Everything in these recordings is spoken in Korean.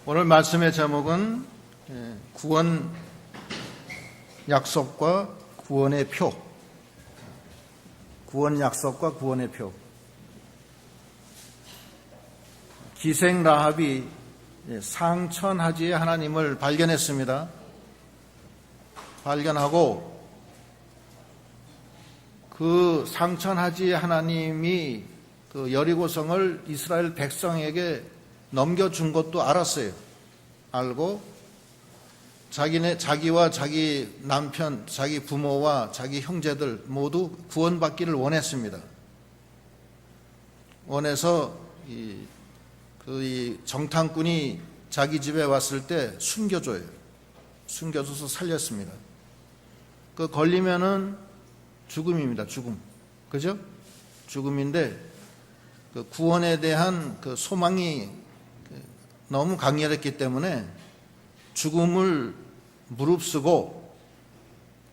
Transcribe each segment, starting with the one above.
오늘 말씀의 제목은 구원 약속과 구원의 표. 구원 약속과 구원의 표. 기생 라합이 상천하지의 하나님을 발견했습니다. 발견하고 그 상천하지의 하나님이 그 여리고성을 이스라엘 백성에게 넘겨준 것도 알았어요. 알고 자기와 자기 남편, 자기 부모와 자기 형제들 모두 구원받기를 원했습니다. 원해서 이 정탐꾼이 자기 집에 왔을 때 숨겨줘요. 숨겨줘서 살렸습니다. 그 걸리면은 죽음입니다. 죽음. 그죠? 죽음인데 그 구원에 대한 그 소망이 너무 강렬했기 때문에 죽음을 무릅쓰고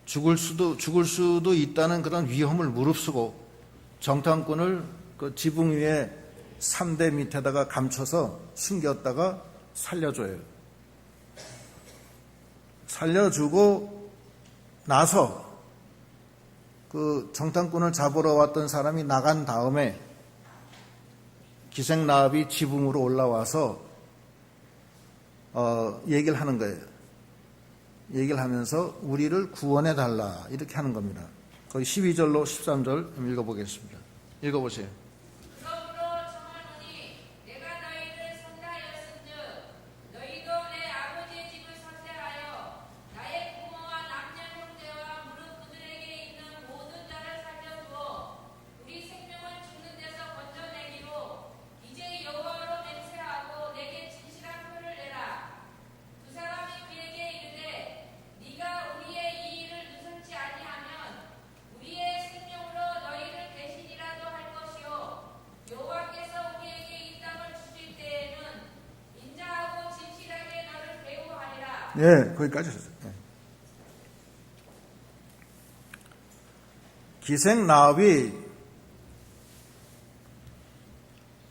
죽을 수도 있다는 그런 위험을 무릅쓰고 정탐꾼을 그 지붕 위에 3대 밑에다가 감춰서 숨겼다가 살려줘요. 살려주고 나서 그 정탐꾼을 잡으러 왔던 사람이 나간 다음에 기생 라합이 지붕으로 올라와서 얘기를 하는 거예요. 얘기를 하면서 우리를 구원해 달라 이렇게 하는 겁니다. 거기 12절로 13절 읽어보겠습니다. 읽어보세요. 네, 거기까지 했어요. 기생 라합이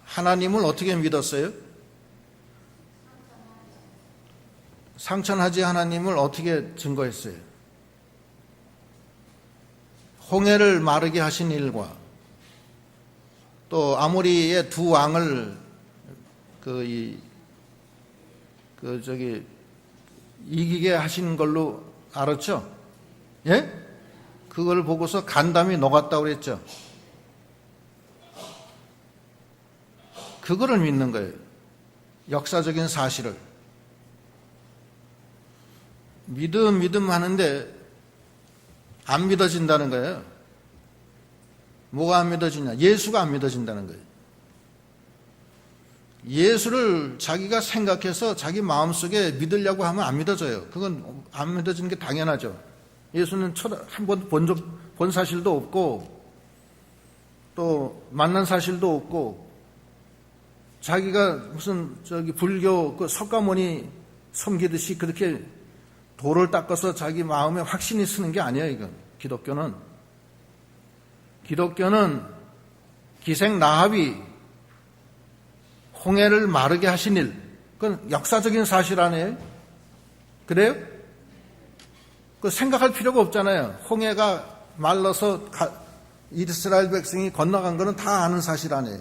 하나님을 어떻게 믿었어요? 상천하지 하나님을 어떻게 증거했어요? 홍해를 마르게 하신 일과 또 아모리의 두 왕을 이기게 하신 걸로 알았죠? 예? 그걸 보고서 간담이 녹았다고 그랬죠? 그거를 믿는 거예요. 역사적인 사실을. 믿음 하는데 안 믿어진다는 거예요. 뭐가 안 믿어지냐? 예수가 안 믿어진다는 거예요. 예수를 자기가 생각해서 자기 마음속에 믿으려고 하면 안 믿어져요. 그건 안 믿어지는 게 당연하죠. 예수는 한 번 본 사실도 없고 또 만난 사실도 없고 자기가 무슨 불교 그 석가모니 섬기듯이 그렇게 돌을 닦아서 자기 마음에 확신이 쓰는 게 아니에요. 이건 기독교는 기생 라합이 홍해를 마르게 하신 일, 그건 역사적인 사실 아니에요? 그래요? 그 생각할 필요가 없잖아요. 홍해가 말라서 이스라엘 백성이 건너간 거는 다 아는 사실 아니에요.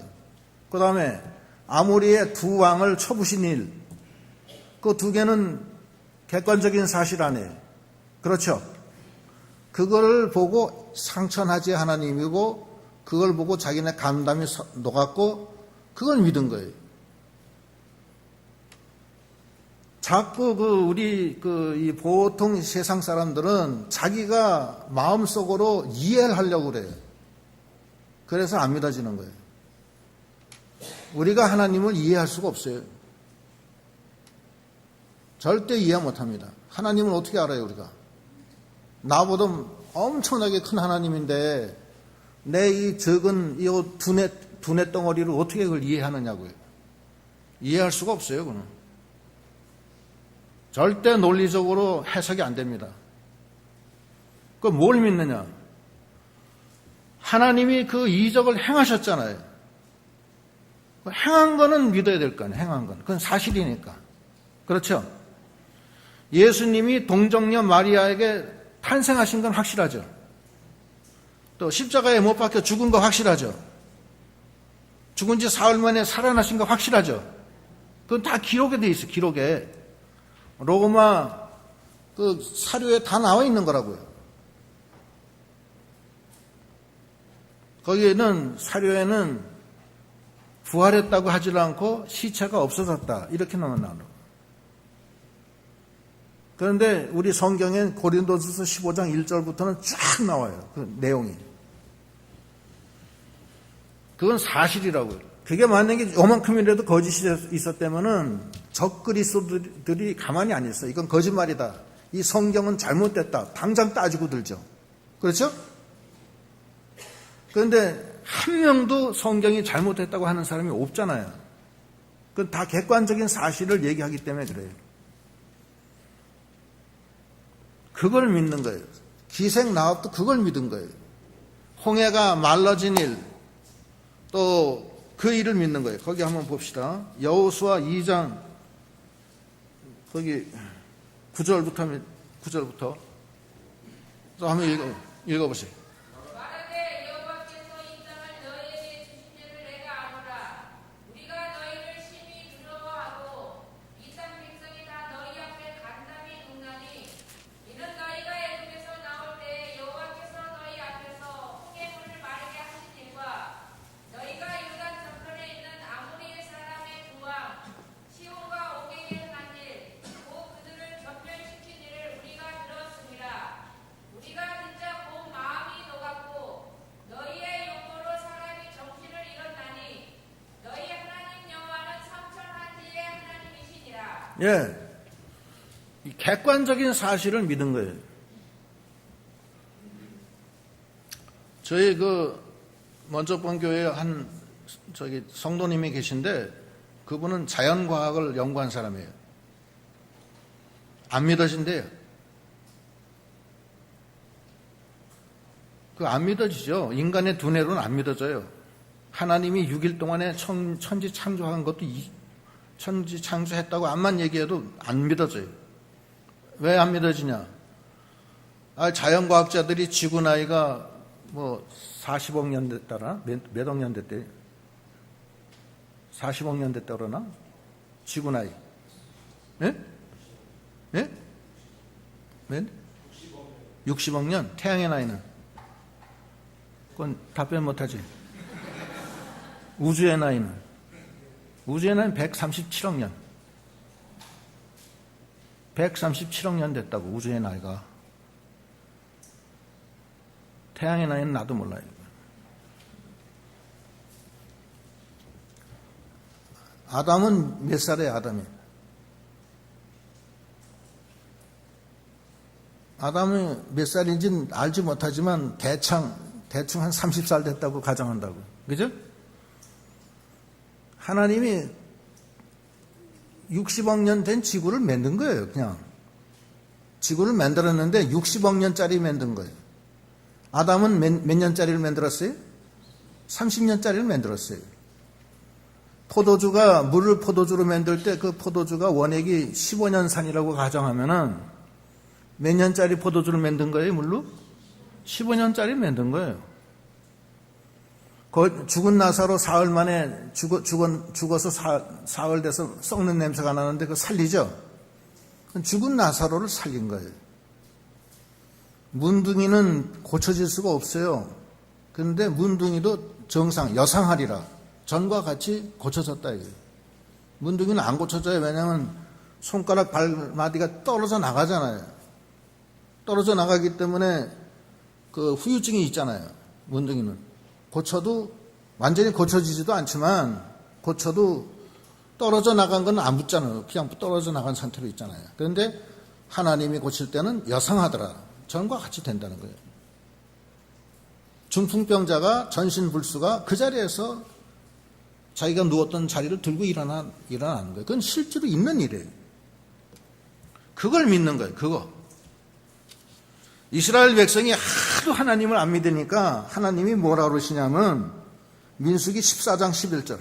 그 다음에 아모리의 두 왕을 쳐부신 일, 그 두 개는 객관적인 사실 아니에요. 그렇죠? 그걸 보고 상천하지 하나님이고 그걸 보고 자기네 감담이 녹았고 그걸 믿은 거예요. 자꾸 우리 보통 세상 사람들은 자기가 마음속으로 이해를 하려고 그래요. 그래서 안 믿어지는 거예요. 우리가 하나님을 이해할 수가 없어요. 절대 이해 못 합니다. 하나님을 어떻게 알아요, 우리가? 나보다 엄청나게 큰 하나님인데 내 이 적은 이 두뇌 덩어리를 어떻게 그걸 이해하느냐고요. 이해할 수가 없어요, 그는. 절대 논리적으로 해석이 안 됩니다. 그 뭘 믿느냐? 하나님이 그 이적을 행하셨잖아요. 행한 거는 믿어야 될 거 아니에요. 행한 건. 그건 사실이니까. 그렇죠? 예수님이 동정녀 마리아에게 탄생하신 건 확실하죠. 또 십자가에 못 박혀 죽은 거 확실하죠. 죽은 지 사흘 만에 살아나신 거 확실하죠. 그건 다 기록에 돼 있어요. 기록에. 로마 그 사료에 다 나와 있는 거라고요. 거기에는 사료에는 부활했다고 하지 않고 시체가 없어졌다 이렇게만 나와요. 그런데 우리 성경엔 고린도전서 15장 1절부터는 쫙 나와요. 그 내용이. 그건 사실이라고요. 그게 만약에 요만큼이라도 거짓이 있었다면은 적그리스도들이 가만히 안 있어요. 이건 거짓말이다. 이 성경은 잘못됐다. 당장 따지고 들죠. 그렇죠? 그런데 한 명도 성경이 잘못됐다고 하는 사람이 없잖아요. 그건 다 객관적인 사실을 얘기하기 때문에 그래요. 그걸 믿는 거예요. 기생 나업도 그걸 믿은 거예요. 홍해가 말라진 일, 또 그 일을 믿는 거예요. 거기 한번 봅시다. 여호수아 2장 거기 9절부터 또 한번 읽어보세요. 말하되 여호와께서 이 땅을 너희에게 주신 줄을 내가 아노라. 우리가 너희를 심히 두려워하고 이 땅 백성이 다 너희 앞에 간담이 눕나니 이는 너희가 애굽에서 나올 때 여호와께서 너희 앞에서 홍해물을 마르게 하신 일과 너희가 요단 저편에 있는 아모리 사람의 두 왕 시온과 오게게 행한 일, 곧 그들을 전멸시킨 일을 우리가 들었습니다. 우리가 진짜 곧 마음이 녹았고 너희의 용모로 사람이 정신을 잃었나니 너희 하나님 여호와는 삼천한지의 하나님이시니라. 예. 이 객관적인 사실을 믿은 거예요. 저희 먼저 본 교회에 한 성도님이 계신데 그분은 자연과학을 연구한 사람이에요. 안 믿어진대요. 안 믿어지죠. 인간의 두뇌로는 안 믿어져요. 하나님이 6일 동안에 천지 창조한 것도 천지 창조했다고 암만 얘기해도 안 믿어져요. 왜 안 믿어지냐? 자연과학자들이 지구 나이가 40억 년 됐다나? 몇 억 년 됐대? 40억 년 됐다 그러나? 지구 나이. 예? 예? 몇? 60억 년? 태양의 나이는? 그건 답변 못하지. 우주의 나이는? 우주의 나이는 137억 년. 137억 년 됐다고, 우주의 나이가. 태양의 나이는 나도 몰라요. 아담은 몇 살이에요, 아담이? 아담이 몇 살인지는 알지 못하지만 대충 한 30살 됐다고 가정한다고. 그죠? 하나님이 60억 년 된 지구를 만든 거예요, 그냥. 지구를 만들었는데 60억 년짜리 만든 거예요. 아담은 몇 년짜리를 만들었어요? 30년짜리를 만들었어요. 물을 포도주로 만들 때 그 포도주가 원액이 15년 산이라고 가정하면은 몇 년짜리 포도주를 만든 거예요, 물로? 15년짜리 만든 거예요. 죽은 나사로 사흘 만에 죽어서 사흘 돼서 썩는 냄새가 나는데 그거 살리죠? 죽은 나사로를 살린 거예요. 문둥이는 고쳐질 수가 없어요. 그런데 문둥이도 여상하리라. 전과 같이 고쳐졌다 이거예요. 문둥이는 안 고쳐져요. 왜냐하면 손가락 발마디가 떨어져 나가잖아요. 떨어져 나가기 때문에 그 후유증이 있잖아요. 문둥이는. 고쳐도 완전히 고쳐지지도 않지만 고쳐도 떨어져 나간 건 안 붙잖아요. 그냥 떨어져 나간 상태로 있잖아요. 그런데 하나님이 고칠 때는 여상하더라. 전과 같이 된다는 거예요. 중풍병자가 전신불수가 그 자리에서 자기가 누웠던 자리를 들고 일어나는 거예요. 그건 실제로 있는 일이에요. 그걸 믿는 거예요. 그거. 이스라엘 백성이 하도 하나님을 안 믿으니까 하나님이 뭐라 그러시냐면 민수기 14장 11절.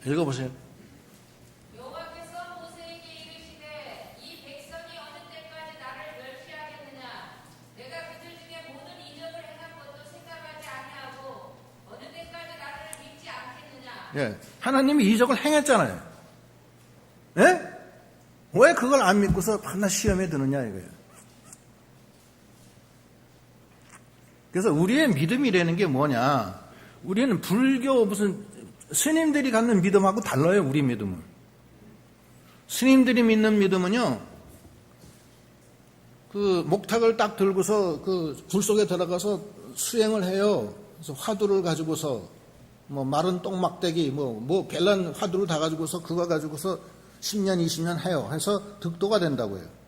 읽어보세요. 여호와께서 모세에게 이르시되 이 백성이 어느 때까지 나를 멸시하겠느냐. 내가 그들 중에 모든 이적을 행한 것도 생각하지 아니하고 어느 때까지 나를 믿지 않겠느냐. 예, 하나님이 이적을 행했잖아요. 예? 왜 그걸 안 믿고서 하나 시험에 드느냐 이거예요. 그래서 우리의 믿음이라는 게 뭐냐? 우리는 불교 무슨 스님들이 갖는 믿음하고 달라요. 우리 믿음은. 스님들이 믿는 믿음은요, 그 목탁을 딱 들고서 그 불 속에 들어가서 수행을 해요. 그래서 화두를 가지고서 뭐 마른 똥막대기 뭐 별난 화두를 다 가지고서 그거 가지고서 10년 20년 해요. 해서 득도가 된다고요.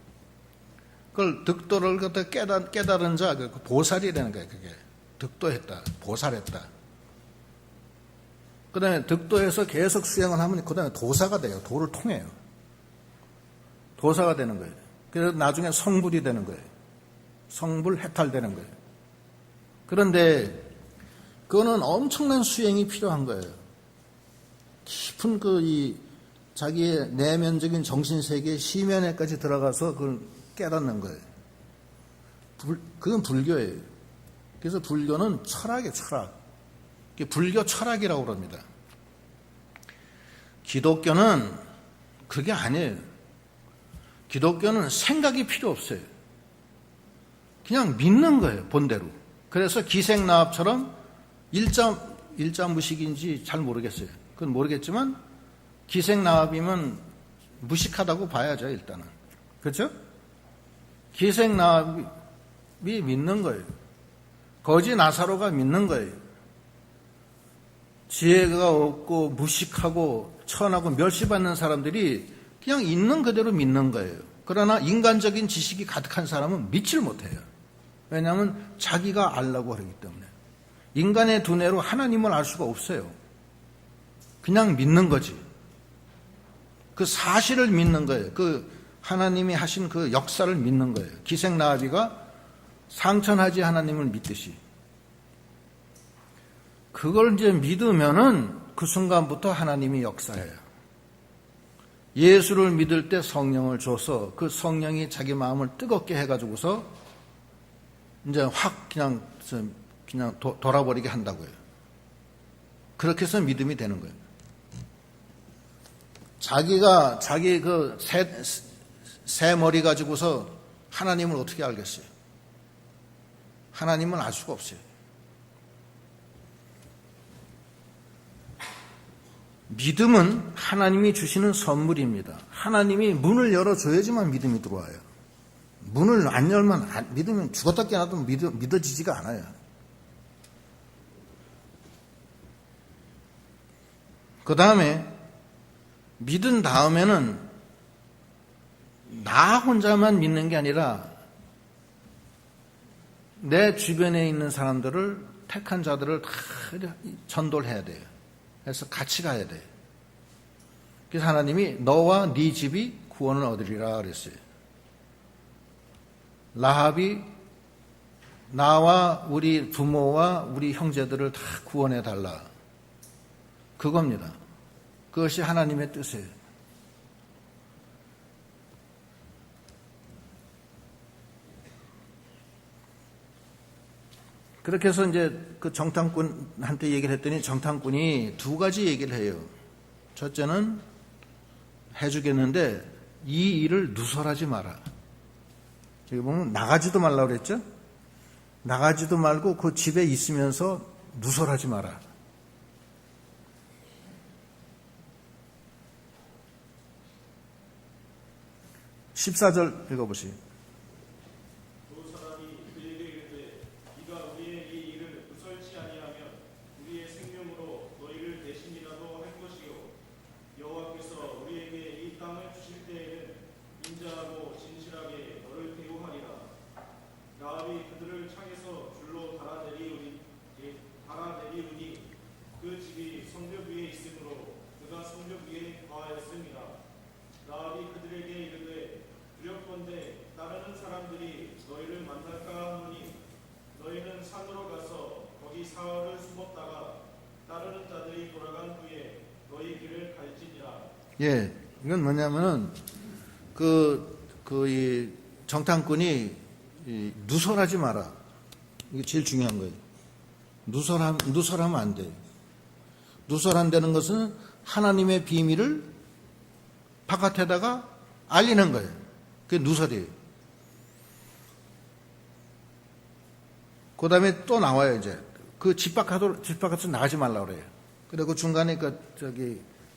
그걸 득도를 갖다 깨달은 자, 그 보살이라는 거예요. 그게 득도했다, 보살했다. 그 다음에 득도해서 계속 수행을 하면 그 다음에 도사가 돼요. 도를 통해요. 도사가 되는 거예요. 그래서 나중에 성불이 되는 거예요. 성불 해탈되는 거예요. 그런데 그거는 엄청난 수행이 필요한 거예요. 깊은 자기의 내면적인 정신세계 심연에까지 들어가서 그걸 깨닫는 거예요. 그건 불교예요. 그래서 불교는 철학이에요, 철학. 불교 철학이라고 그럽니다. 기독교는 그게 아니에요. 기독교는 생각이 필요 없어요. 그냥 믿는 거예요, 본대로. 그래서 기생나합처럼 일자무식인지 잘 모르겠어요. 그건 모르겠지만 기생나합이면 무식하다고 봐야죠, 일단은. 그렇죠? 기생나합이 믿는 거예요. 거지 나사로가 믿는 거예요. 지혜가 없고 무식하고 천하고 멸시받는 사람들이 그냥 있는 그대로 믿는 거예요. 그러나 인간적인 지식이 가득한 사람은 믿질 못해요. 왜냐하면 자기가 알라고 하기 때문에. 인간의 두뇌로 하나님을 알 수가 없어요. 그냥 믿는 거지. 그 사실을 믿는 거예요. 그 하나님이 하신 그 역사를 믿는 거예요. 기생나합이가 상천하지 하나님을 믿듯이. 그걸 이제 믿으면은 그 순간부터 하나님이 역사해요. 예수를 믿을 때 성령을 줘서 그 성령이 자기 마음을 뜨겁게 해가지고서 이제 확 그냥 돌아버리게 한다고요. 그렇게 해서 믿음이 되는 거예요. 자기 그 새 머리 가지고서 하나님을 어떻게 알겠어요? 하나님을 알 수가 없어요. 믿음은 하나님이 주시는 선물입니다. 하나님이 문을 열어줘야지만 믿음이 들어와요. 문을 안 열면 믿으면 죽었다 깨어나도 믿어지지가 않아요. 그 다음에 믿은 다음에는 나 혼자만 믿는 게 아니라 내 주변에 있는 사람들을 택한 자들을 다 전도를 해야 돼요. 그래서 같이 가야 돼요. 그래서 하나님이 너와 네 집이 구원을 얻으리라 그랬어요. 라합이 나와 우리 부모와 우리 형제들을 다 구원해 달라. 그겁니다. 그것이 하나님의 뜻이에요. 그렇게 해서 이제 그 정탐꾼한테 얘기를 했더니 정탐꾼이 두 가지 얘기를 해요. 첫째는 해주겠는데 이 일을 누설하지 마라. 여기 보면 나가지도 말라고 그랬죠? 나가지도 말고 그 집에 있으면서 누설하지 마라. (14절) 읽어보시죠. 나합이 그들에게 이르되 두렵건대 나를 예, 이건 뭐냐면은 이 정탐꾼이 누설하지 마라. 이게 제일 중요한 거예요. 누설하면 안 돼요. 누설한다는 것은 하나님의 비밀을 바깥에다가 알리는 거예요. 그게 누설이에요. 그 다음에 또 나와요, 이제. 그 집 밖에서 나가지 말라고 그래요. 그리고 중간에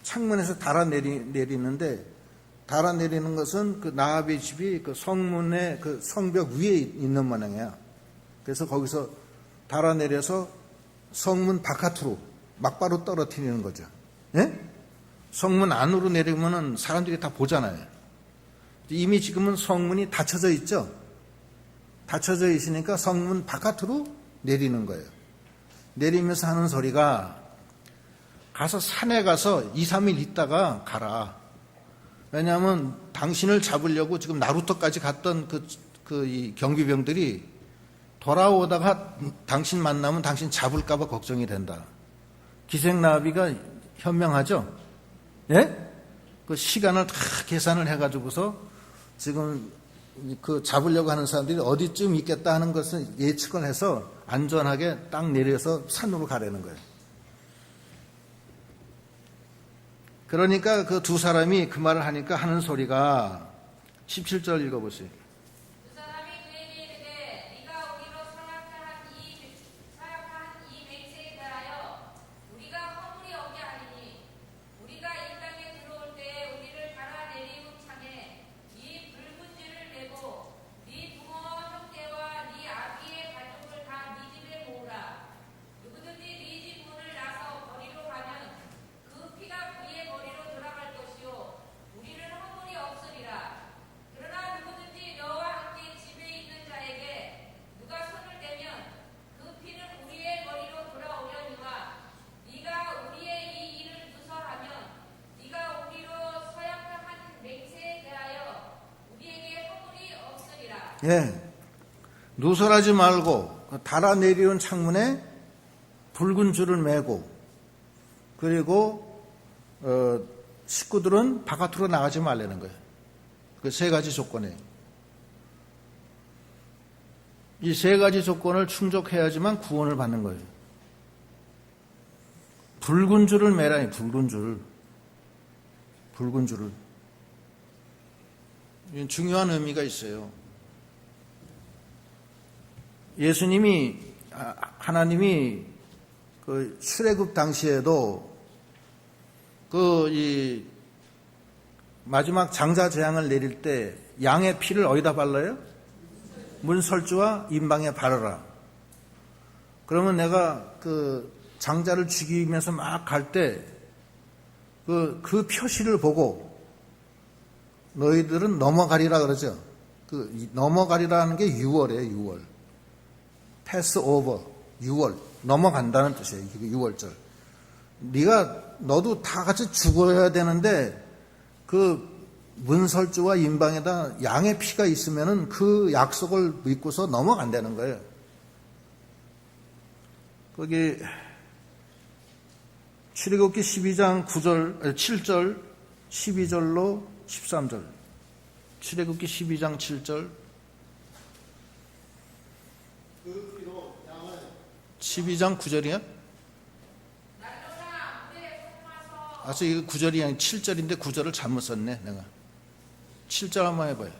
창문에서 달아내리는데, 달아내리는 것은 그 나합의 집이 그 성문의 그 성벽 위에 있는 모양이에요. 그래서 거기서 달아내려서 성문 바깥으로 막바로 떨어뜨리는 거죠. 예? 성문 안으로 내리면은 사람들이 다 보잖아요. 이미 지금은 성문이 닫혀져 있죠. 닫혀져 있으니까 성문 바깥으로 내리는 거예요. 내리면서 하는 소리가 가서 산에 가서 2, 3일 있다가 가라. 왜냐하면 당신을 잡으려고 지금 나루터까지 갔던 이 경비병들이 돌아오다가 당신 만나면 당신 잡을까봐 걱정이 된다. 기생나비가 현명하죠? 예? 그 시간을 다 계산을 해가지고서 지금 그 잡으려고 하는 사람들이 어디쯤 있겠다 하는 것을 예측을 해서 안전하게 딱 내려서 산으로 가려는 거예요. 그러니까 그 두 사람이 그 말을 하니까 하는 소리가 17절 읽어보세요. 그 사람이 그에게 이르되 네가 우리로 서약한 이 맹세에 대하여 우리가 허물이 없게 하리니 우리가 이 땅에 들어올 때 우리를 달아내리운 창에 네 붉은 줄을 내고 네 부모 형제와 네 아비의 가족을 다 네 집에 모으라. 누구든지 네 집 문을 나서 거리로 가면 그 피가 그의 머리로 돌아갈 것이요 우리는 허물이 없으리라. 그러나 누구든지 너와 함께 집에 있는 자에게 누가 손을 대면 그 피는 우리의 머리로 돌아오려니와 네가 우리의 이 일을 누설하면 네가 우리로 서약한 맹세에 대하여 우리에게 허물이 없으리라. 예. 누설하지 말고 달아내리는 창문에 붉은 줄을 매고 그리고 식구들은 바깥으로 나가지 말라는 거예요. 그 세 가지 조건에 이 세 가지 조건을 충족해야지만 구원을 받는 거예요. 붉은 줄을 매라니 붉은 줄을 중요한 의미가 있어요. 예수님이 하나님이 그 출애굽 당시에도 이 마지막 장자 재앙을 내릴 때 양의 피를 어디다 발라요? 문설주와 임방에 바르라. 그러면 내가 그 장자를 죽이면서 막 갈 때 그 표시를 보고 너희들은 넘어가리라 그러죠. 넘어가리라는 게 6월이에요, 6월. 패스 오버, 6월. 넘어간다는 뜻이에요, 6월절. 너도 다 같이 죽어야 되는데 그 문설주와 임방에다 양의 피가 있으면은 그 약속을 믿고서 넘어간다는 거예요. 거기 출애굽기 12장 7절, 12절로 13절. 출애굽기 12장 7절. 12장 9절이야? 이거 9절이 아니라 7절인데 9절을 잘못 썼네, 내가. 7절 한번 해봐요.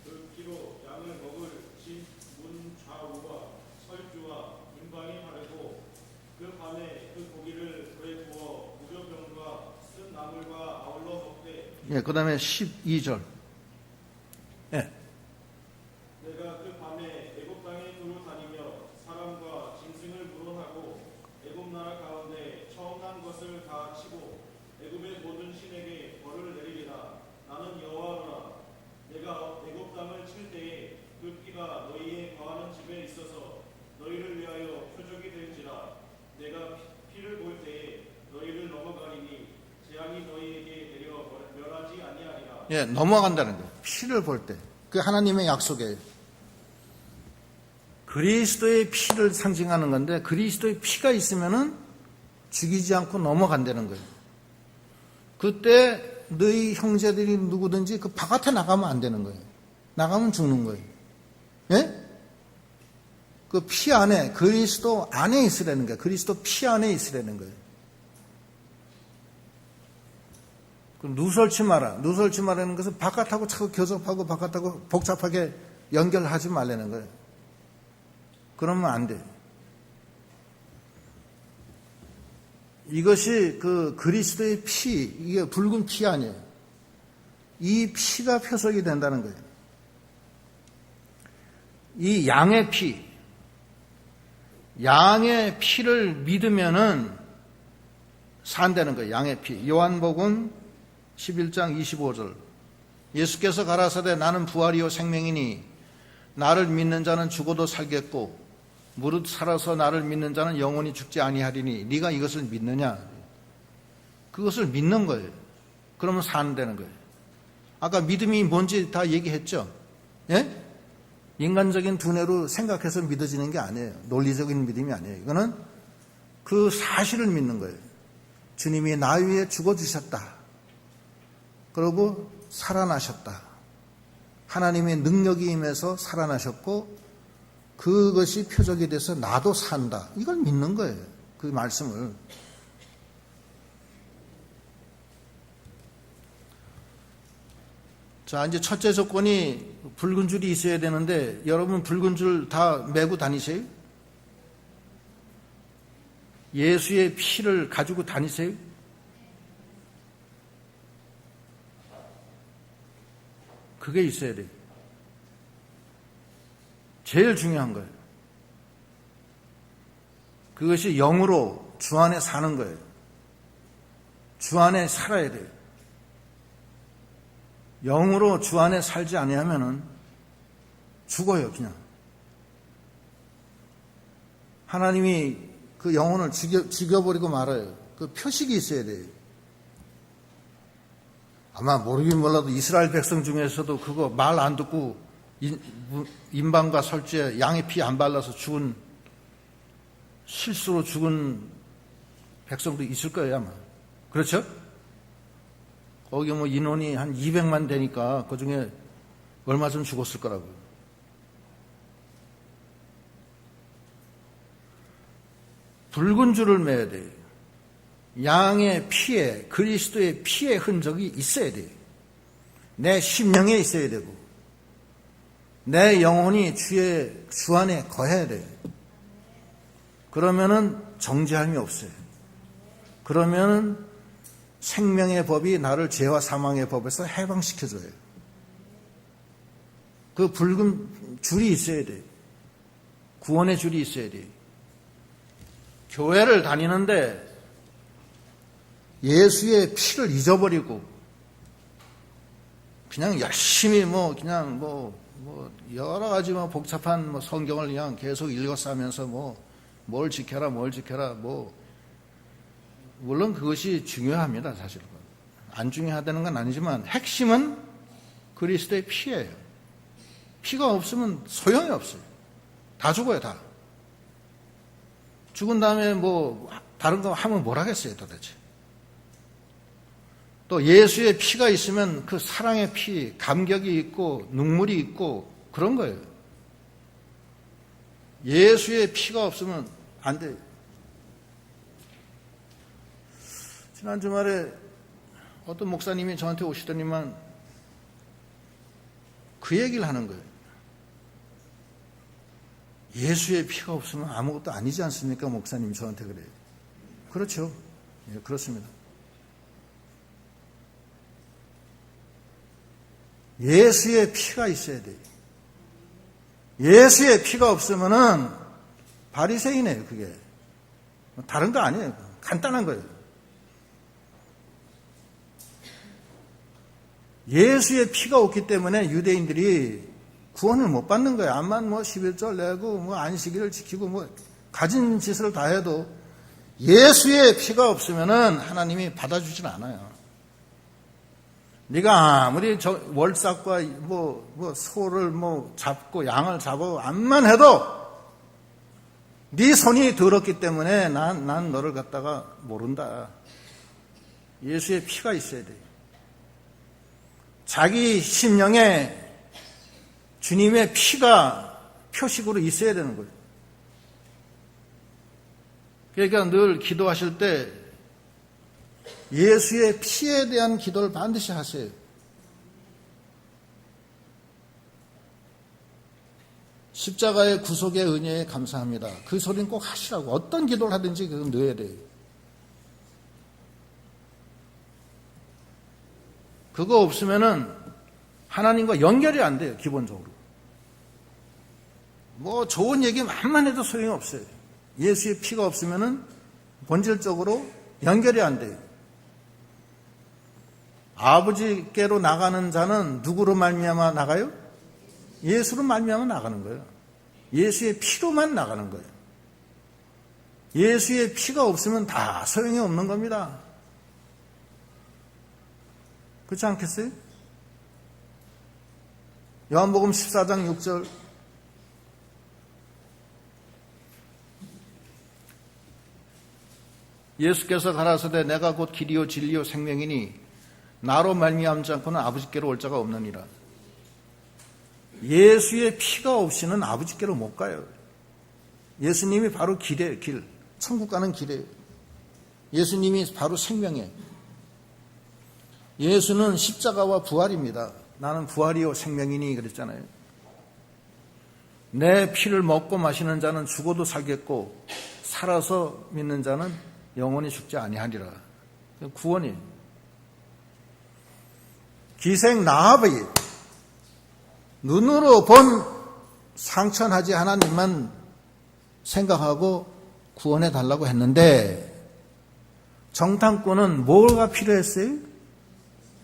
그 피로 양을 먹을 집 문 좌우와 설주와 임방에 바르고 그 밤에 그 고기를 불에 구워 무교병과 쓴 나물과 아울러 먹되. 예, 그 다음에 12절. 예. 내가 그 밤에 애굽 땅에 두루 다니며 사람과 짐승을 물어하고 애굽 나라 가운데 처음 난 것을 다 치고 애굽의 모든 신에게 벌을 내리리라. 나는 여호와라. 내가 애굽 땅을 칠 때에 그 피가 너희의 거하는 집에 있어서 너희를 위하여 표적이 될지라. 내가 피를 볼 때에 너희를 넘어가리니 재앙이 너희에게 내려 멸하지 아니하리라. 예, 넘어간다는 거예요. 피를 볼 때. 그 하나님의 약속이에요. 그리스도의 피를 상징하는 건데 그리스도의 피가 있으면은 죽이지 않고 넘어간다는 거예요. 그때 너희 형제들이 누구든지 그 바깥에 나가면 안 되는 거예요. 나가면 죽는 거예요. 예? 그 피 안에, 그리스도 안에 있으라는 거예요. 그리스도 피 안에 있으라는 거예요. 그 누설치 마라. 누설치 마라는 것은 바깥하고 자꾸 교접하고 바깥하고 복잡하게 연결하지 말라는 거예요. 그러면 안 돼요. 이것이 그 그리스도의 피, 이게 붉은 피 아니에요. 이 피가 표적이 된다는 거예요. 이 양의 피, 양의 피를 믿으면은 산다는 거예요. 양의 피. 요한복음 11장 25절. 예수께서 가라사대 나는 부활이요 생명이니 나를 믿는 자는 죽어도 살겠고 무릇 살아서 나를 믿는 자는 영원히 죽지 아니하리니 네가 이것을 믿느냐? 그것을 믿는 거예요. 그러면 산다는 거예요. 아까 믿음이 뭔지 다 얘기했죠? 예? 인간적인 두뇌로 생각해서 믿어지는 게 아니에요. 논리적인 믿음이 아니에요. 이거는 그 사실을 믿는 거예요. 주님이 나 위해 죽어주셨다. 그리고 살아나셨다. 하나님의 능력이 임해서 살아나셨고 그것이 표적이 돼서 나도 산다. 이걸 믿는 거예요. 그 말씀을. 자, 이제 첫째 조건이 붉은 줄이 있어야 되는데 여러분 붉은 줄 다 메고 다니세요? 예수의 피를 가지고 다니세요? 그게 있어야 돼요. 제일 중요한 거예요. 그것이 영으로 주 안에 사는 거예요. 주 안에 살아야 돼요. 영으로 주 안에 살지 아니하면은 죽어요, 그냥. 하나님이 그 영혼을 죽여버리고 말아요. 그 표식이 있어야 돼요. 아마 모르긴 몰라도 이스라엘 백성 중에서도 그거 말 안 듣고 인방과 설주에 양의 피 안 발라서 죽은, 실수로 죽은 백성도 있을 거예요, 아마. 그렇죠? 거기 뭐 인원이 한 200만 되니까 그 중에 얼마 좀 죽었을 거라고요. 붉은 줄을 매야 돼요. 양의 피에, 그리스도의 피의 흔적이 있어야 돼요. 내 심령에 있어야 되고, 내 영혼이 주 안에 거해야 돼요. 그러면은 정죄함이 없어요. 그러면은 생명의 법이 나를 죄와 사망의 법에서 해방시켜줘요. 그 붉은 줄이 있어야 돼요. 구원의 줄이 있어야 돼요. 교회를 다니는데 예수의 피를 잊어버리고 그냥 열심히 그냥 여러 가지 복잡한 성경을 그냥 계속 읽어싸면서 뭘 지켜라 물론 그것이 중요합니다. 사실은 안 중요하다는 건 아니지만 핵심은 그리스도의 피예요. 피가 없으면 소용이 없어요. 다 죽어요, 다. 죽은 다음에 다른 거 하면 뭘 하겠어요, 도대체. 또 예수의 피가 있으면 그 사랑의 피, 감격이 있고 눈물이 있고 그런 거예요. 예수의 피가 없으면 안 돼요. 지난 주말에 어떤 목사님이 저한테 오시더니만 그 얘기를 하는 거예요. 예수의 피가 없으면 아무것도 아니지 않습니까? 목사님이 저한테 그래요. 그렇죠. 예, 그렇습니다. 예수의 피가 있어야 돼요. 예수의 피가 없으면은 바리새인이에요, 그게. 다른 거 아니에요. 간단한 거예요. 예수의 피가 없기 때문에 유대인들이 구원을 못 받는 거예요. 암만 11절 내고 안식일을 지키고 가진 짓을 다 해도 예수의 피가 없으면은 하나님이 받아주질 않아요. 네가 아무리 월삭과 소를 잡고 양을 잡아 암만 해도 네 손이 더럽기 때문에 난 너를 갖다가 모른다. 예수의 피가 있어야 돼요. 자기 심령에 주님의 피가 표식으로 있어야 되는 거예요. 그러니까 늘 기도하실 때 예수의 피에 대한 기도를 반드시 하세요. 십자가의 구속의 은혜에 감사합니다. 그 소리는 꼭 하시라고. 어떤 기도를 하든지 그건 넣어야 돼요. 그거 없으면은 하나님과 연결이 안 돼요, 기본적으로. 뭐 좋은 얘기 만만 해도 소용이 없어요. 예수의 피가 없으면은 본질적으로 연결이 안 돼요. 아버지께로 나가는 자는 누구로 말미암아 나가요? 예수로 말미암아 나가는 거예요. 예수의 피로만 나가는 거예요. 예수의 피가 없으면 다 소용이 없는 겁니다. 그렇지 않겠어요? 요한복음 14장 6절 예수께서 가라사대 내가 곧 길이요 진리요 생명이니 나로 말미암지 않고는 아버지께로 올 자가 없느니라. 예수의 피가 없이는 아버지께로 못 가요. 예수님이 바로 길이에요. 길. 천국 가는 길이에요. 예수님이 바로 생명이에요. 예수는 십자가와 부활입니다. 나는 부활이요 생명이니 그랬잖아요. 내 피를 먹고 마시는 자는 죽어도 살겠고 살아서 믿는 자는 영원히 죽지 아니하리라. 구원이에요. 기생 나합이 눈으로 본 상천하지 하나님만 생각하고 구원해 달라고 했는데 정탐꾼은 뭐가 필요했어요?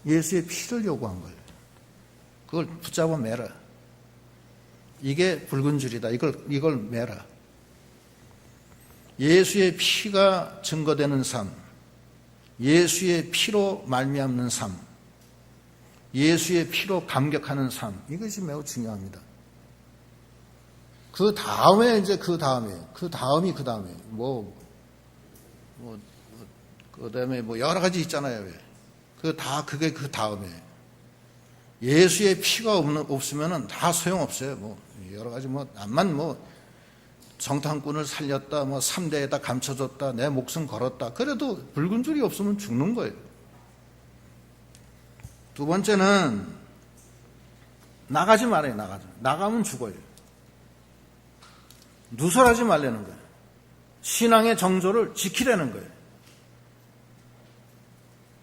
예수의 피를 요구한 거예요. 그걸 붙잡아 매라. 이게 붉은 줄이다. 이걸 매라. 예수의 피가 증거되는 삶, 예수의 피로 말미암는 삶, 예수의 피로 감격하는 삶, 이것이 매우 중요합니다. 그 다음에 그 다음에 그다음에 여러 가지 있잖아요. 그게 그 다음에 예수의 피가 없으면은 다 소용없어요. 여러 가지 암만 정탐꾼을 살렸다, 3대에다 감춰줬다, 내 목숨 걸었다. 그래도 붉은 줄이 없으면 죽는 거예요. 두 번째는 나가지 말아요. 나가면 죽어요. 누설하지 말라는 거예요. 신앙의 정조를 지키라는 거예요.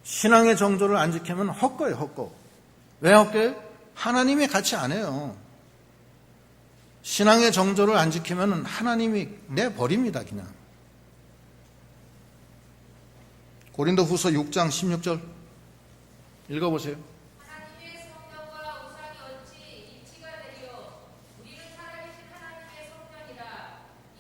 신앙의 정조를 안 지키면 헛거예요. 헛거. 왜 헛거예요? 하나님이 같이 안 해요. 신앙의 정조를 안 지키면 하나님이 내버립니다. 그냥. 고린도후서 6장 16절 읽어보세요. 하나님의 성령과 우상이 어찌 일치가 되리요? 우리는 살아계신 하나님의 성령이라.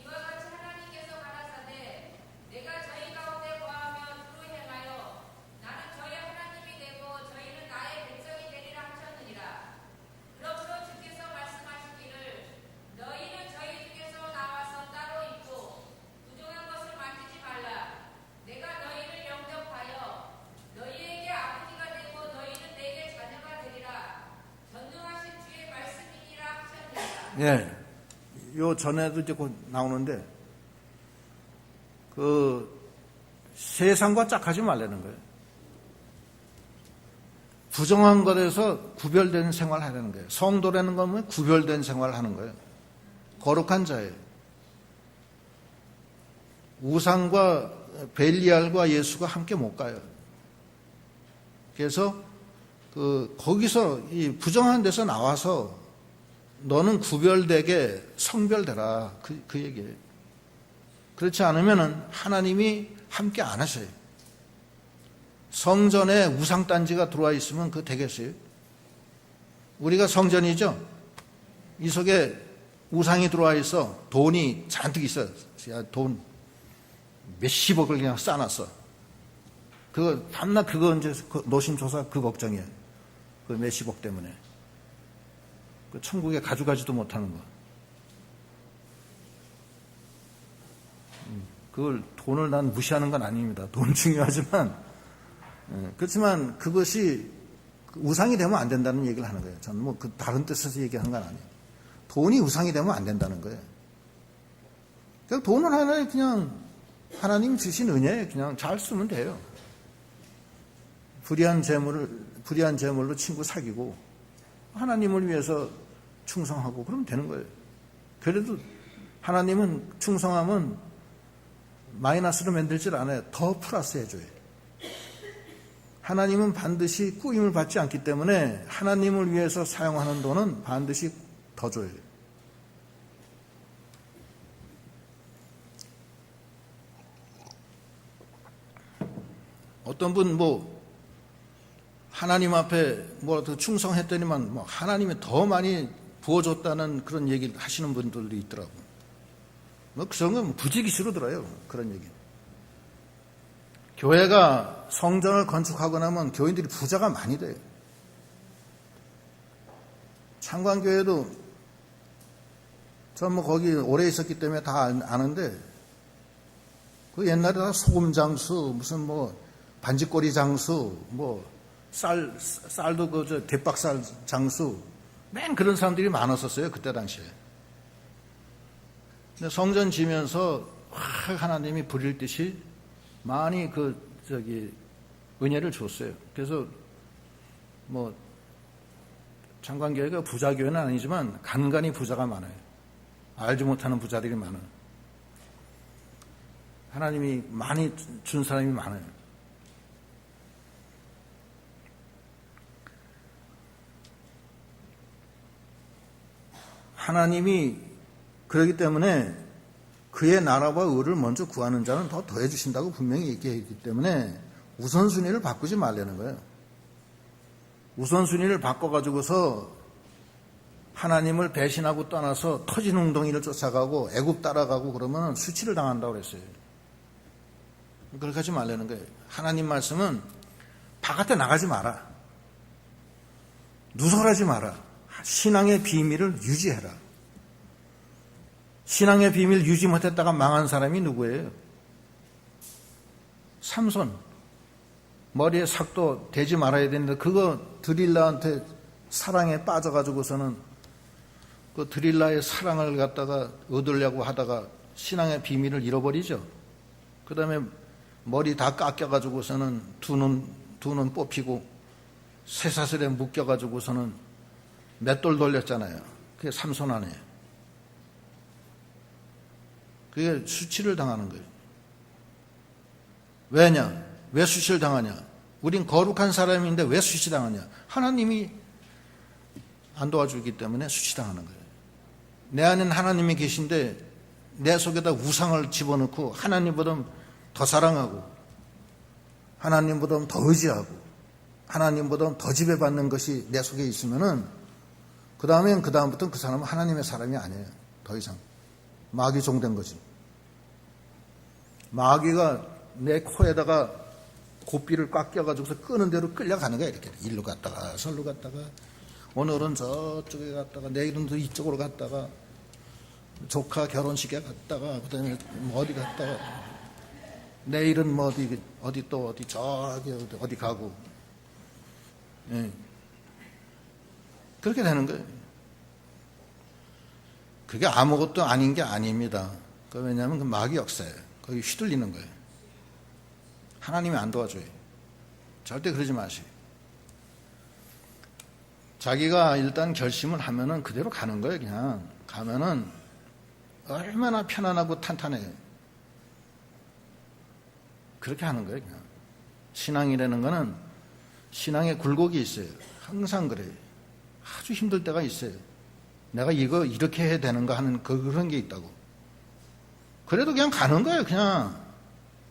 이와 같이 하나님께서 가라사대 내가 저희 가운데 거하며 두루 행하여 나는 저희 하나님이 되고 저희는 나의 백성이 되리라 하셨느니라. 그러므로 주께서 말씀하시기를 너희는 저희 중에서 나와서 따로 있고 부정한 것을 만지지 말라. 내가 너희를 영접하여 너희에게 아버지가 되고 너희는 내게 자녀가 되리라. 전능하신 주의 말씀이니라 하셨느니라. 예. 요 전에도 이제 곧 나오는데, 세상과 짝하지 말라는 거예요. 부정한 것에서 구별된 생활을 하라는 거예요. 성도라는 건 구별된 생활을 하는 거예요. 거룩한 자예요. 우상과 벨리알과 예수가 함께 못 가요. 그래서 거기서 이 부정한 데서 나와서 너는 구별되게 성별되라 그 얘기예요. 그렇지 않으면은 하나님이 함께 안 하셔요. 성전에 우상단지가 들어와 있으면 그거 되겠어요? 우리가 성전이죠. 이 속에 우상이 들어와 있어. 돈이 잔뜩 있어요. 돈 몇십억을 그냥 쌓아놨어. 그거 밤낮 그거 이제 노심초사 그 걱정이에요. 그 몇십억 때문에. 그 천국에 가져가지도 못하는 거. 그걸 돈을 난 무시하는 건 아닙니다. 돈 중요하지만 그렇지만 그것이 우상이 되면 안 된다는 얘기를 하는 거예요. 저는 뭐 그 다른 뜻에서 얘기하는 건 아니에요. 돈이 우상이 되면 안 된다는 거예요. 그러니까 돈은 하나의 그냥 하나님 주신 은혜에 그냥 잘 쓰면 돼요. 불의한 재물로 친구 사귀고 하나님을 위해서 충성하고 그러면 되는 거예요. 그래도 하나님은 충성하면 마이너스로 만들질 않아요. 더 플러스 해줘요. 하나님은 반드시 꾸임을 받지 않기 때문에 하나님을 위해서 사용하는 돈은 반드시 더 줘요. 어떤 분 하나님 앞에 더 충성했더니만 하나님이 더 많이 부어줬다는 그런 얘기를 하시는 분들도 있더라고요. 그런 건 부지기수로 들어요. 그런 얘기. 교회가 성전을 건축하고 나면 교인들이 부자가 많이 돼요. 창관교회도 전 거기 오래 있었기 때문에 다 아는데 그 옛날에 다 소금 장수 무슨 반지꼬리 장수 쌀도 대박쌀 장수 맨 그런 사람들이 많았었어요. 그때 당시에. 근데 성전 지면서 하나님이 부릴 듯이 많이 은혜를 줬어요. 그래서 창관교회가 부자교회는 아니지만 간간히 부자가 많아요. 알지 못하는 부자들이 많아요. 하나님이 많이 준 사람이 많아요. 하나님이 그렇기 때문에 그의 나라와 의를 먼저 구하는 자는 더 더해 주신다고 분명히 얘기했기 때문에 우선순위를 바꾸지 말라는 거예요. 우선순위를 바꿔가지고서 하나님을 배신하고 떠나서 터진 웅덩이를 쫓아가고 애굽 따라가고 그러면 수치를 당한다고 그랬어요. 그렇게 하지 말라는 거예요. 하나님 말씀은 바깥에 나가지 마라. 누설하지 마라. 신앙의 비밀을 유지해라. 신앙의 비밀 유지 못했다가 망한 사람이 누구예요? 삼손. 머리에 삭도 대지 말아야 되는데 그거 드릴라한테 사랑에 빠져가지고서는 그 드릴라의 사랑을 갖다가 얻으려고 하다가 신앙의 비밀을 잃어버리죠. 그 다음에 머리 다 깎여가지고서는 두 눈 뽑히고 쇠사슬에 묶여가지고서는 맷돌 돌렸잖아요. 그게 삼손 아니에요. 그게 수치를 당하는 거예요. 왜냐? 왜 수치를 당하냐? 우린 거룩한 사람인데 왜 수치당하냐? 하나님이 안 도와주기 때문에 수치당하는 거예요. 내 안에는 하나님이 계신데 내 속에다 우상을 집어넣고 하나님보다 더 사랑하고 하나님보다 더 의지하고 하나님보다 더 지배받는 것이 내 속에 있으면은 그다음부터는 그 사람은 하나님의 사람이 아니에요. 더 이상. 마귀 종된 거지. 마귀가 내 코에다가 고삐를 꽉 껴가지고서 끄는 대로 끌려가는 거야. 이렇게 일로 갔다가 절로 갔다가 오늘은 저쪽에 갔다가 내일은 또 이쪽으로 갔다가 조카 결혼식에 갔다가 그다음에 어디 갔다가 내일은 어디 저기 어디 가고 그렇게 되는 거예요. 그게 아무것도 아닌 게 아닙니다. 왜냐하면 그 마귀 역사예요. 거기 휘둘리는 거예요. 하나님이 안 도와줘요. 절대 그러지 마세요. 자기가 일단 결심을 하면은 그대로 가는 거예요. 그냥 가면은 얼마나 편안하고 탄탄해요. 그렇게 하는 거예요. 그냥 신앙이라는 거는 신앙에 굴곡이 있어요. 항상 그래요. 아주 힘들 때가 있어요. 내가 이거 이렇게 해야 되는가 하는 그런 게 있다고. 그래도 그냥 가는 거예요. 그냥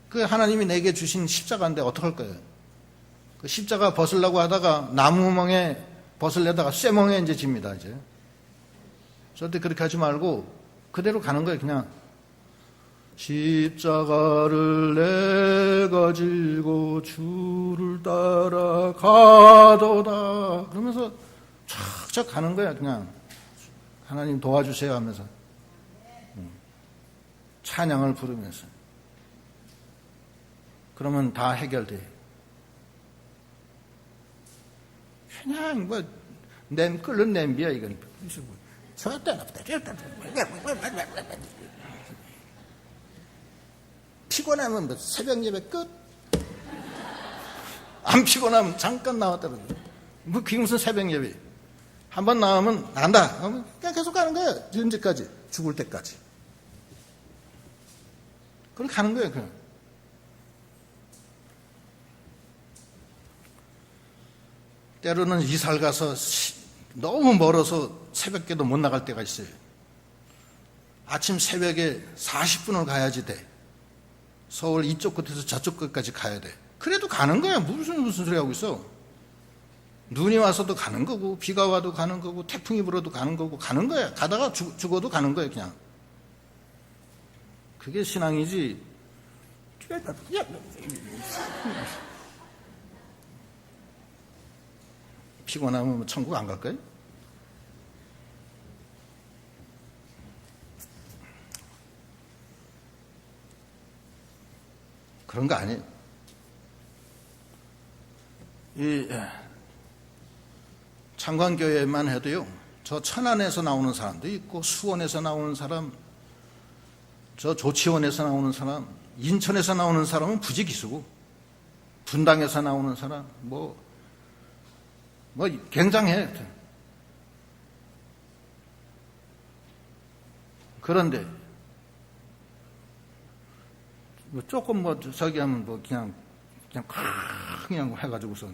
그 하나님이 내게 주신 십자가인데 어떡할 거예요? 그 십자가 벗으려고 하다가 나무멍에 벗으려다가 쇠멍에 이제 집니다. 이제 절대 그렇게 하지 말고 그대로 가는 거예요. 그냥 십자가를 내가 지고 주를 따라 가도다 그러면서 촥촥 가는 거야. 그냥 하나님 도와주세요 하면서 찬양을 부르면서 그러면 다 해결돼. 그냥 뭐 끓는 냄비야 이건. 피곤하면 뭐 새벽 예배 끝. 안 피곤하면 잠깐 나왔다 그러고. 뭐 그게 무슨 새벽 예배. 한번 나오면 난다. 그냥 계속 가는 거야. 언제까지? 죽을 때까지. 그렇게 가는 거예요. 그냥. 때로는 이사를 가서 너무 멀어서 새벽에도 못 나갈 때가 있어요. 아침 새벽에 40분을 가야지 돼. 서울 이쪽 끝에서 저쪽 끝까지 가야 돼. 그래도 가는 거야. 무슨 소리 하고 있어. 눈이 와서도 가는 거고, 비가 와도 가는 거고, 태풍이 불어도 가는 거고, 가는 거야. 가다가 죽어도 가는 거야, 그냥. 그게 신앙이지. 피곤하면 뭐 천국 안 갈까요? 그런 거 아니에요. 이 창관교회만 해도요, 저 천안에서 나오는 사람도 있고, 수원에서 나오는 사람, 저 조치원에서 나오는 사람, 인천에서 나오는 사람은 부지기수고, 분당에서 나오는 사람, 뭐 굉장해. 그런데 뭐 조금 저기 하면 그냥 해가지고서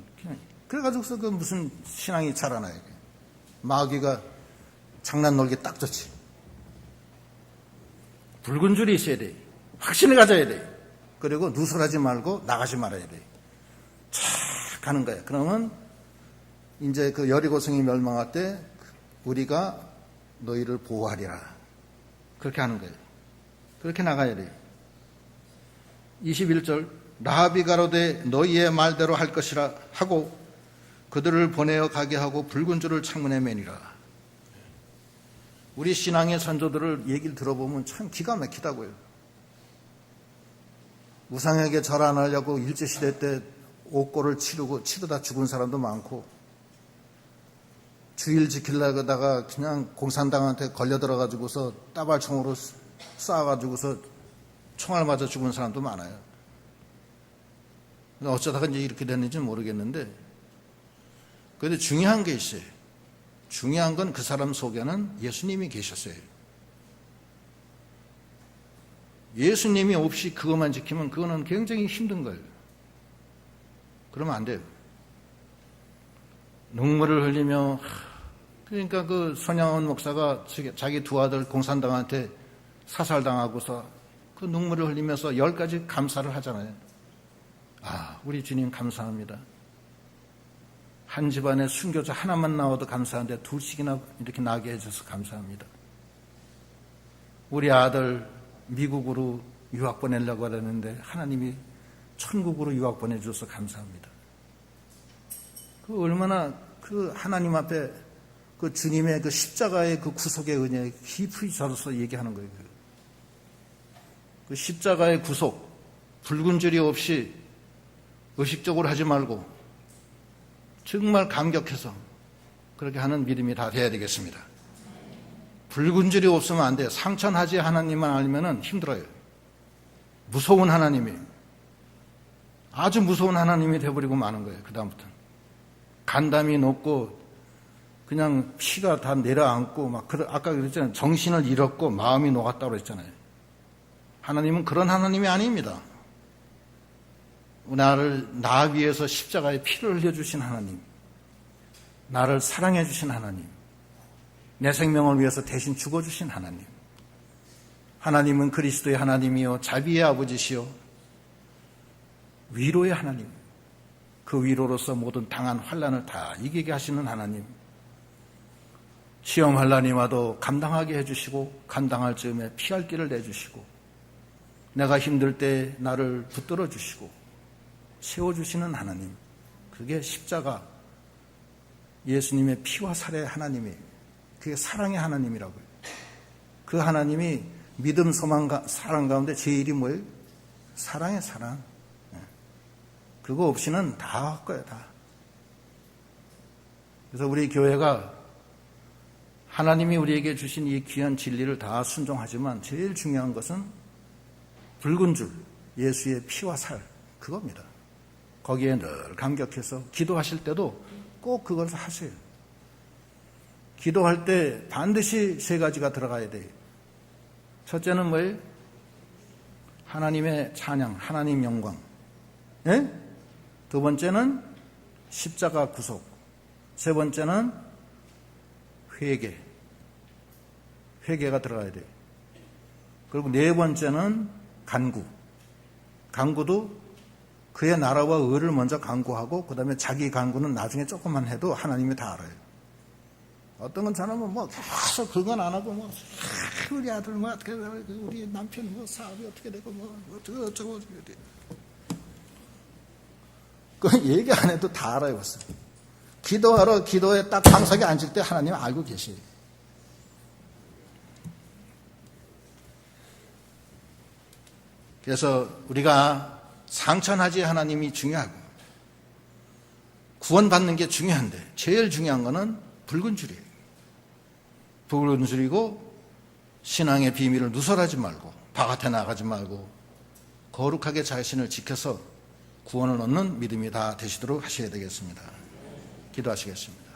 그래가지고서 그 무슨 신앙이 자라나요. 마귀가 장난 놀기 딱 좋지. 붉은 줄이 있어야 돼. 확신을 가져야 돼. 그리고 누설하지 말고 나가지 말아야 돼. 착 가는 거야. 그러면 이제 그 여리고성이 멸망할 때 우리가 너희를 보호하리라. 그렇게 하는 거예요. 그렇게 나가야 돼요. 21절 라합이 가로되 너희의 말대로 할 것이라 하고 그들을 보내어 가게 하고 붉은 줄을 창문에 매니라. 우리 신앙의 선조들을 얘기를 들어보면 참 기가 막히다고요. 우상에게 절 안 하려고 일제시대 때 옥고를 치르다 죽은 사람도 많고 주일 지키려다가 그냥 공산당한테 걸려 들어가지고서 따발총으로 쏴가지고서 총알 맞아 죽은 사람도 많아요. 어쩌다가 이제 이렇게 됐는지 모르겠는데, 그런데 중요한 게 있어요. 중요한 건 그 사람 속에는 예수님이 계셨어요. 예수님이 없이 그것만 지키면 그거는 굉장히 힘든 거예요. 그러면 안 돼요. 눈물을 흘리며, 그러니까 그 손양원 목사가 자기 두 아들 공산당한테 사살당하고서 그 눈물을 흘리면서 10가지 감사를 하잖아요. 아, 우리 주님 감사합니다. 한 집안에 순교자 하나만 나와도 감사한데 둘씩이나 이렇게 나게 해줘서 감사합니다. 우리 아들 미국으로 유학 보내려고 하는데 하나님이 천국으로 유학 보내줘서 감사합니다. 그 얼마나 그 하나님 앞에 그 주님의 그 십자가의 그 구속의 은혜에 깊이 젖어서 얘기하는 거예요. 그 십자가의 구속, 붉은 줄이 없이 의식적으로 하지 말고 정말 감격해서 그렇게 하는 믿음이 다 돼야 되겠습니다. 붉은 줄이 없으면 안 돼요. 상천하지 하나님만 알면은 힘들어요. 무서운 하나님이에요. 아주 무서운 하나님이 돼버리고 마는 거예요. 그 다음부터는 간담이 높고 그냥 피가 다 내려앉고 막 아까 그랬잖아요. 정신을 잃었고 마음이 녹았다고 그랬잖아요. 하나님은 그런 하나님이 아닙니다. 나 위해서 십자가에 피를 흘려주신 하나님, 나를 사랑해 주신 하나님, 내 생명을 위해서 대신 죽어주신 하나님. 하나님은 그리스도의 하나님이요 자비의 아버지시요 위로의 하나님, 그 위로로서 모든 당한 환난을 다 이기게 하시는 하나님. 시험 환난이 와도 감당하게 해주시고 감당할 즈음에 피할 길을 내주시고 내가 힘들 때 나를 붙들어 주시고 세워주시는 하나님. 그게 십자가 예수님의 피와 살의 하나님이에요. 그게 사랑의 하나님이라고요. 그 하나님이 믿음, 소망, 사랑 가운데 제일이 뭐예요? 사랑의 사랑. 그거 없이는 다 할 거예요. 다. 그래서 우리 교회가 하나님이 우리에게 주신 이 귀한 진리를 다 순종하지만 제일 중요한 것은 붉은 줄, 예수의 피와 살, 그겁니다. 거기에 늘 감격해서 기도하실 때도 꼭 그걸 하세요. 기도할 때 반드시 세 가지가 들어가야 돼요. 첫째는 뭐예요? 하나님의 찬양, 하나님 영광. 예? 두 번째는 십자가 구속. 세 번째는 회개. 회개가 들어가야 돼요. 그리고 네 번째는 간구. 간구도 그의 나라와 의를 먼저 간구하고 그 다음에 자기 간구는 나중에 조금만 해도 하나님이 다 알아요. 어떤 사람은 뭐 계속 그건 안 하고 뭐 우리 아들 뭐 어떻게 되고 우리 남편 뭐 사업이 어떻게 되고 뭐 어쩌고 그 얘기 안 해도 다 알아요. 벌써. 기도하러 기도에 딱 방석에 앉을 때 하나님 알고 계세요. 그래서 우리가 상천하지 하나님이 중요하고 구원받는 게 중요한데 제일 중요한 거는 붉은 줄이에요. 붉은 줄이고 신앙의 비밀을 누설하지 말고 바깥에 나가지 말고 거룩하게 자신을 지켜서 구원을 얻는 믿음이 다 되시도록 하셔야 되겠습니다. 기도하시겠습니다.